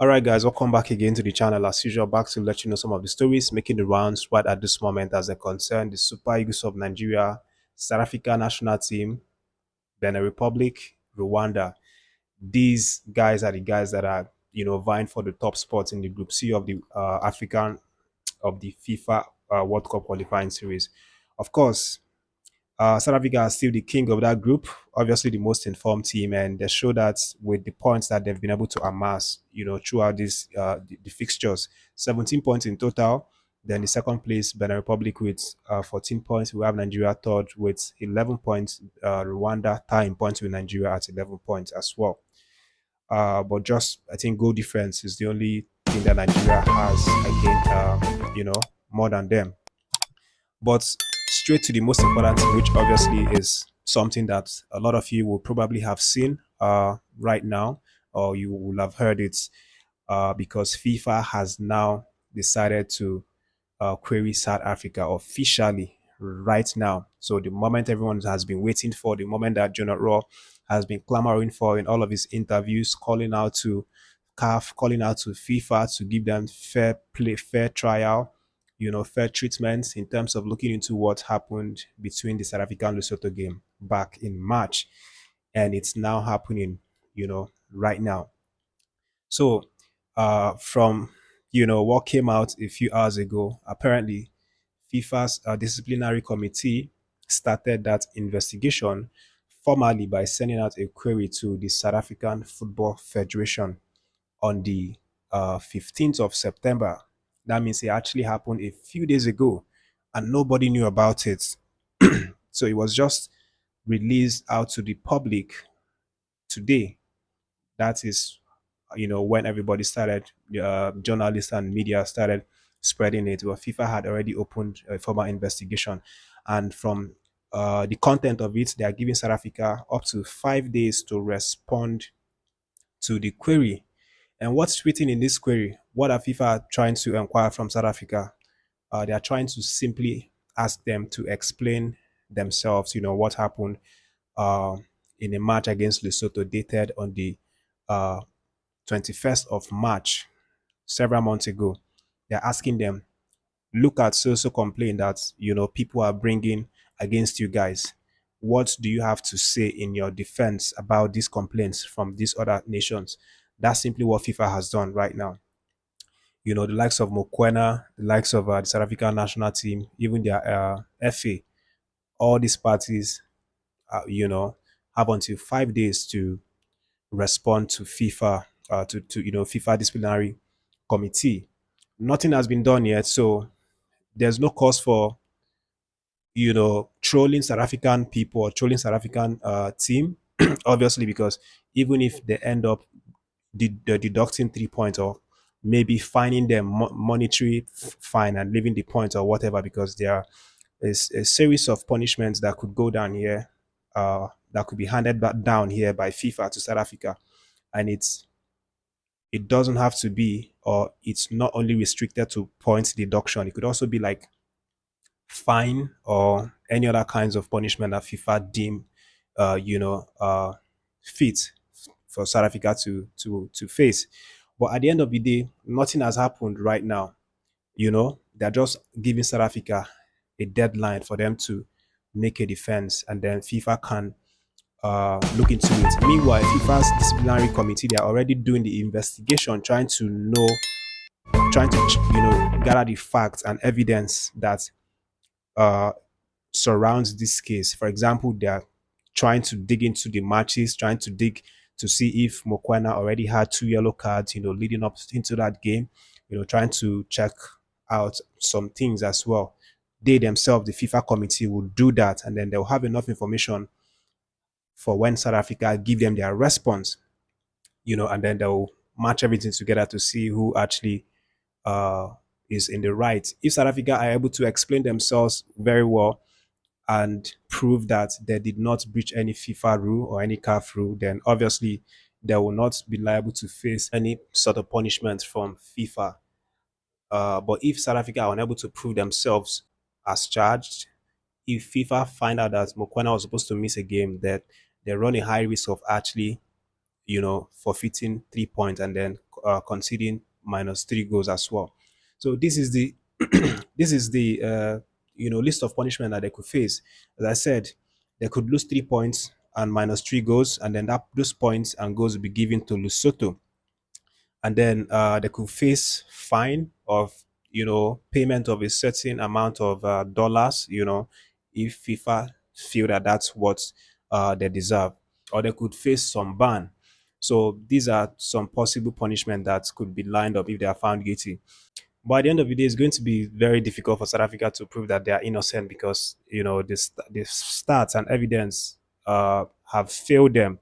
All right, guys, welcome back again to the channel. As usual, back to let you know some of the stories making the rounds right at this moment as they concern the Super Eagles of Nigeria, South Africa national team, Benin Republic, Rwanda. These guys are the guys that are vying for the top spots in the Group C of the African of the FIFA World Cup qualifying series. Of course, South Africa are still the king of that group, obviously the most informed team, and they show that with the points that they've been able to amass, throughout the fixtures, 17 points in total. Then the second place, Benin Republic with 14 points. We have Nigeria third with 11 points. Rwanda tying points with Nigeria at 11 points as well. But just I think goal difference is the only thing that Nigeria has again, more than them. But straight to the most important thing, which obviously is something that a lot of you will probably have seen right now, or you will have heard it, because FIFA has now decided to query South Africa officially right now. So the moment everyone has been waiting for, the moment that Jonah Raw has been clamoring for in all of his interviews, calling out to CAF, calling out to FIFA to give them fair play, fair trial, fair treatment in terms of looking into what happened between the South Africa and Lesotho game back in March. And it's now happening, right now. So, from what came out a few hours ago, apparently FIFA's disciplinary committee started that investigation formally by sending out a query to the South African Football Federation on the 15th of September. That means it actually happened a few days ago and nobody knew about it. So it was just released out to the public today. That is, when everybody started, journalists and media started spreading it. Well, FIFA had already opened a formal investigation, and from the content of it, they are giving South Africa up to 5 days to respond to the query. And what's written in this query? What are FIFA trying to inquire from South Africa? They are trying to simply ask them to explain themselves. What happened uh, in a match against Lesotho, dated on the uh, 21st of March, several months ago. They're asking them, look at so complaint that, people are bringing against you guys. What do you have to say in your defense about these complaints from these other nations? That's simply what FIFA has done right now. The likes of Mokwena, the likes of the South African national team, even their FA, all these parties, have until 5 days to respond to FIFA, to FIFA disciplinary committee. Nothing has been done yet, so there's no cause for trolling South African people or trolling South African team, obviously, because even if they end up deducting 3 points or maybe fining them monetary fine and leaving the points or whatever, because there is a series of punishments that could go down here, that could be handed back down here by FIFA to South Africa, and it doesn't have to be, or it's not only restricted to points deduction. It could also be like fine or any other kinds of punishment that FIFA deem, fit for South Africa to face. But at the end of the day, nothing has happened right now. They're just giving South Africa a deadline for them to make a defense, and then FIFA can look into it. Meanwhile, FIFA's disciplinary committee, they are already doing the investigation, trying to gather the facts and evidence that uh, surrounds this case. For example, they are trying to dig into the matches, trying to dig to see if Mokwena already had two yellow cards, leading up into that game, trying to check out some things as well. They themselves, the FIFA committee, will do that, and then they'll have enough information for when South Africa give them their response, and then they'll match everything together to see who actually uh, is in the right. If South Africa are able to explain themselves very well and prove that they did not breach any FIFA rule or any CAF rule, then obviously they will not be liable to face any sort of punishment from FIFA. But if South Africa are unable to prove themselves as charged, if FIFA find out that Mokwena was supposed to miss a game, that they run a high risk of actually, forfeiting 3 points and then conceding -3 goals as well. So this is the this is the list of punishment that they could face. As I said, they could lose 3 points and -3 goals, and then that those points and goals will be given to Lesotho, and then they could face fine of payment of a certain amount of dollars, if FIFA feel that that's what they deserve, or they could face some ban. So these are some possible punishment that could be lined up if they are found guilty. But at the end of the day, it's going to be very difficult for South Africa to prove that they are innocent, because the stats and evidence have failed them.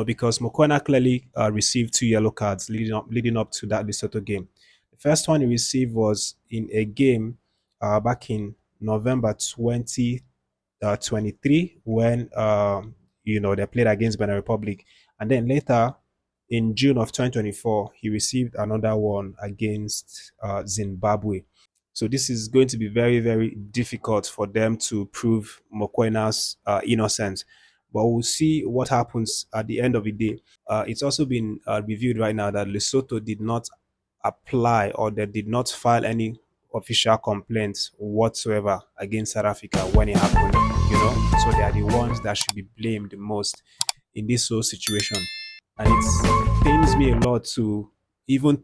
Because Mokoena clearly received 2 yellow cards leading up to that Lesotho game. The first one he received was in a game back in November 2023, when they played against Benin Republic, and then later in June of 2024 he received another one against Zimbabwe. So this is going to be very, very difficult for them to prove Mokwena's innocence. But we'll see what happens at the end of the day. It's also been reviewed right now that Lesotho did not apply, or they did not file any official complaints whatsoever against South Africa when it happened. So they are the ones that should be blamed the most in this whole situation. And it pains me a lot to even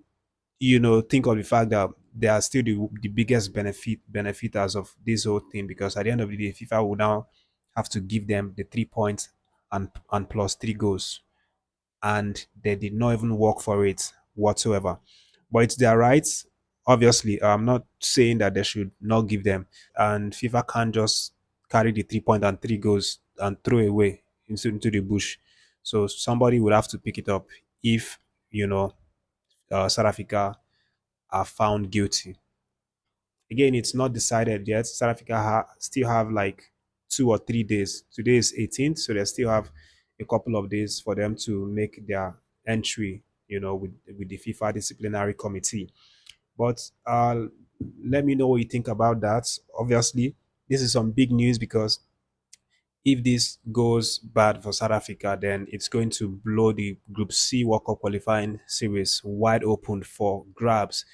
think of the fact that they are still the biggest benefiters of this whole thing, because at the end of the day, FIFA will now have to give them the 3 points and +3 goals, and they did not even work for it whatsoever. But it's their rights. Obviously, I'm not saying that they should not give them, and FIFA can't just carry the 3 point and 3 goals and throw away into the bush. So somebody would have to pick it up if South Africa are found guilty. Again, it's not decided yet. South Africa still have like 2 or 3 days. Today is 18th, so they still have a couple of days for them to make their entry, with the FIFA disciplinary committee. But let me know what you think about that. Obviously, this is some big news, because if this goes bad for South Africa, then it's going to blow the Group C World Cup qualifying series wide open for grabs,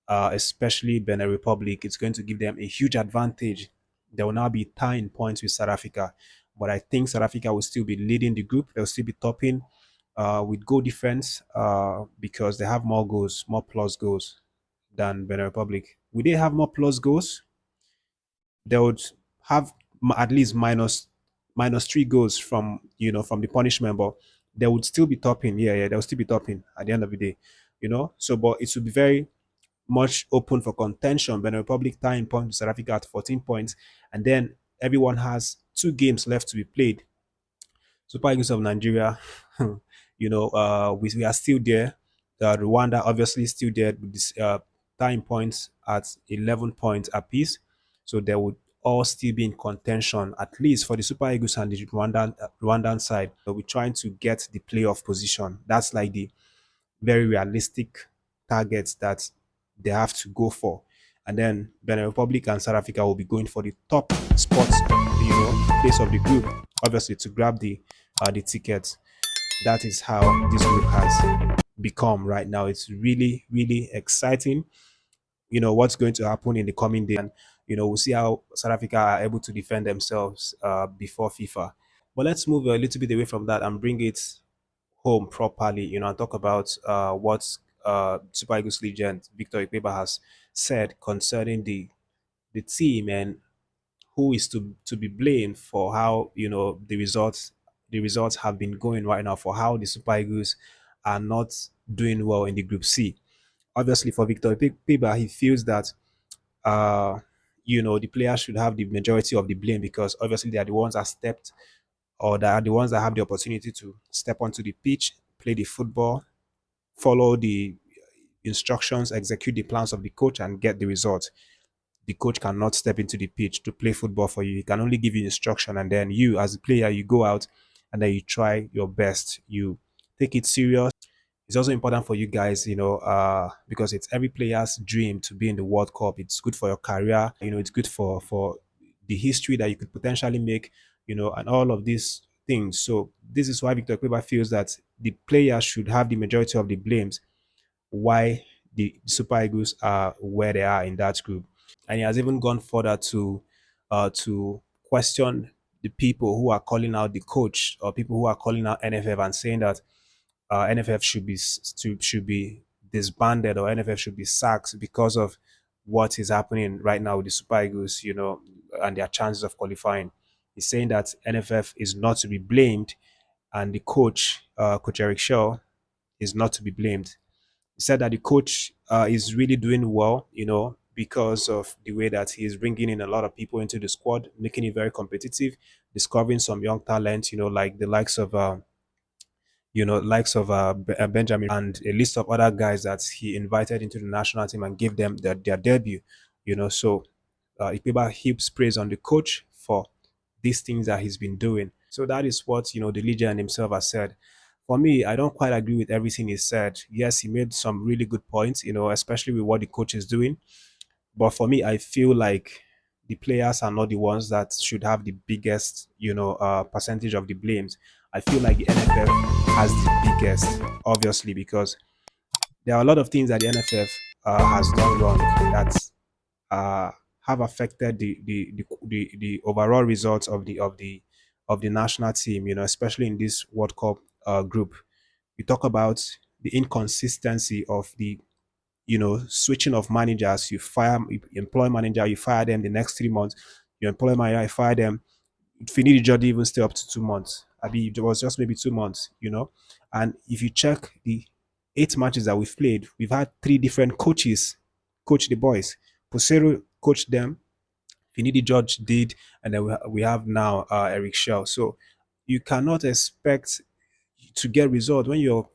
especially Benin Republic. It's going to give them a huge advantage. They will now be tying points with South Africa. But I think South Africa will still be leading the group. They'll still be topping with goal difference, because they have more goals, more plus goals than Benin Republic. Will they have more plus goals? They would have at least -3 goals from the punishment, but they would still be topping. Yeah, they'll still be topping at the end of the day. So but it would be very much open for contention. Benin Republic tying points with South Africa at 14 points, and then everyone has 2 games left to be played. Super Eagles of Nigeria, we are still there. Rwanda obviously still there with this tying points at 11 points apiece. So they would all still be in contention, at least for the Super Eagles and the Rwandan side. They'll be trying to get the playoff position. That's like the very realistic targets that they have to go for. And then Benin Republic and South Africa will be going for the top spots, place of the group, obviously to grab the tickets. That is how this group has become right now. It's really, really exciting. What's going to happen in the coming day, and we'll see how South Africa are able to defend themselves before FIFA. But let's move a little bit away from that and bring it home properly, and talk about what Super Eagles legend Victor Ikpeba has said concerning the team, and who is to be blamed for how the results have been going right now, for how the Super Eagles are not doing well in the Group C. Obviously, for Victor Ikpeba, he feels that the players should have the majority of the blame, because obviously they are the ones that stepped, or that are the ones that have the opportunity to step onto the pitch, play the football, follow the instructions, execute the plans of the coach, and get the result. The coach cannot step into the pitch to play football for you. He can only give you instruction, and then you, as a player, you go out and then you try your best. You take it serious. It's also important for you guys, because it's every player's dream to be in the World Cup. It's good for your career. It's good for the history that you could potentially make. And all of these things. So this is why Victor Kleba feels that the players should have the majority of the blames, why the Super Eagles are where they are in that group. And he has even gone further to question the people who are calling out the coach, or people who are calling out NFF and saying that NFF should be disbanded, or NFF should be sacked because of what is happening right now with the Super Eagles, and their chances of qualifying. He's saying that NFF is not to be blamed, and the coach, Coach Eric Shaw, is not to be blamed. He said that the coach is really doing well, because of the way that he is bringing in a lot of people into the squad, making it very competitive, discovering some young talent, like the likes of Benjamin, and a list of other guys that he invited into the national team and gave them their debut. So Ikeba heaps praise on the coach for these things that he's been doing. So that is what the legend himself has said. For me, I don't quite agree with everything he said. Yes, he made some really good points, especially with what the coach is doing. But for me, I feel like the players are not the ones that should have the biggest, percentage of the blames. I feel like the NFF has the biggest, obviously, because there are a lot of things that the NFF has done wrong that uh, have affected the overall results of the national team. Especially in this World Cup group. We talk about the inconsistency of the switching of managers. You employ manager, you fire them the next 3 months. You employ manager, you fire them. Finidi Jordi even stay up to 2 months. I mean, it was just maybe 2 months. And if you check the 8 matches that we've played, we've had three different coaches coach the boys. Posero coached them, Finidi George did, and then we have now Eric Shell. So you cannot expect to get results when you're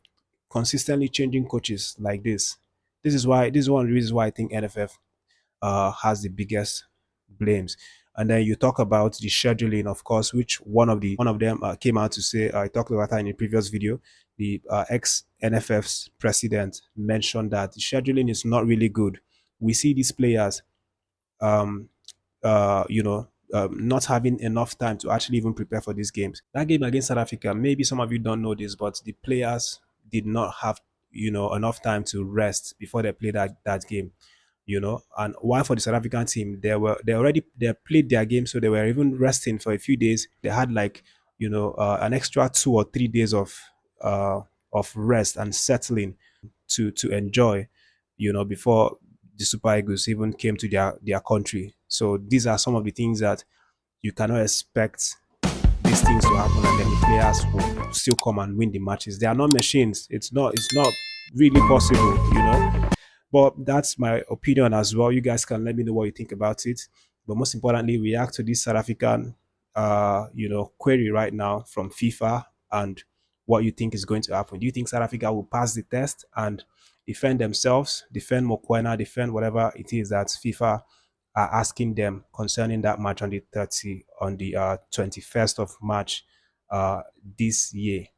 consistently changing coaches like this. This is one of the reasons why I think NFF has the biggest blames. And then you talk about the scheduling, of course, which one of them came out to say. I talked about that in a previous video. The ex NFF's president mentioned that the scheduling is not really good. We see these players, um, not having enough time to actually even prepare for these games. That game against South Africa, maybe some of you don't know this, but the players did not have enough time to rest before they played that game. And while for the South African team, they played their game, so they were even resting for a few days. They had like an extra 2 or 3 days of rest and settling to enjoy, before the Super Eagles even came to their country. So these are some of the things that you cannot expect these things to happen, and then the players will still come and win the matches. They are not machines. It's not really possible. But that's my opinion as well. You guys can let me know what you think about it. But most importantly, react to this South African, query right now from FIFA, and what you think is going to happen. Do you think South Africa will pass the test and defend themselves, defend Mokwena, defend whatever it is that FIFA are asking them concerning that match on the 21st of March this year?